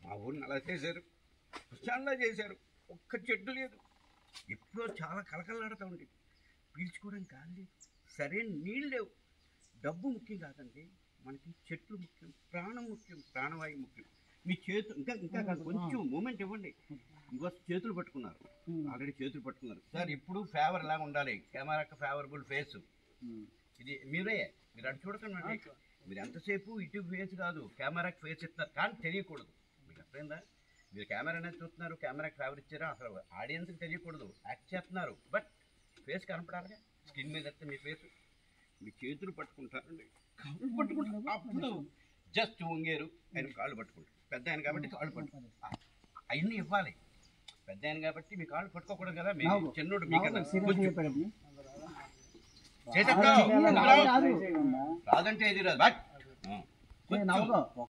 మా ఊరిని అలా చేశారు, ప్రశాంతంగా చేశారు. ఒక్క చెట్టు లేదు. ఎప్పుడో చాలా కలకలాడుతూ ఉండేది. పీల్చుకోవడానికి గాలి లేదు, సరైన నీళ్ళు లేవు. డబ్బు ముఖ్యం కాదండి, మనకి చెట్లు ముఖ్యం, ప్రాణం ముఖ్యం, ప్రాణవాయువు ముఖ్యం. మీ చేతులు ఇంకా కొంచెం మూమెంట్ ఇవ్వండి. ఇంకో చేతులు పట్టుకున్నారు, ఆల్రెడీ చేతులు పట్టుకున్నారు. సార్ ఇప్పుడు ఫేవర్ లాగా ఉండాలి, కెమెరాకి ఫేవరబుల్ ఫేస్ ఇది. మీరు అటు చూడకండి, మీరు ఎంతసేపు ఇటు ఫేస్ కాదు కెమెరాకి ఫేస్ ఇస్తున్నారు, కానీ తెలియకూడదు. మీకు అర్థమైందా? మీరు కెమెరా అనేది చూస్తున్నారు, కెమెరాకి ఫేవర్ ఇచ్చారా, అసలు ఆడియన్స్కి తెలియకూడదు. యాక్ట్ చేస్తున్నారు, బట్ ఫేస్ కనపడాలిగా. స్క్రీన్ మీద వస్తే మీ ఫేస్, మీ చేతులు పట్టుకుంటారండి, కాళ్ళు పట్టుకుంటారు. అప్పుడు జస్ట్ వంగారు, ఆయన కాళ్ళు పట్టుకుంటారు. పెద్ద ఆయన కాబట్టి కాళ్ళు పట్టుకుంటారు. అవన్నీ ఇవ్వాలి. పెద్ద ఆయన కాబట్టి మీ కాళ్ళు పట్టుకోకూడదు కదా. మీ చిన్నోడు మీకన్నా రాదంటే ఇది రాదు.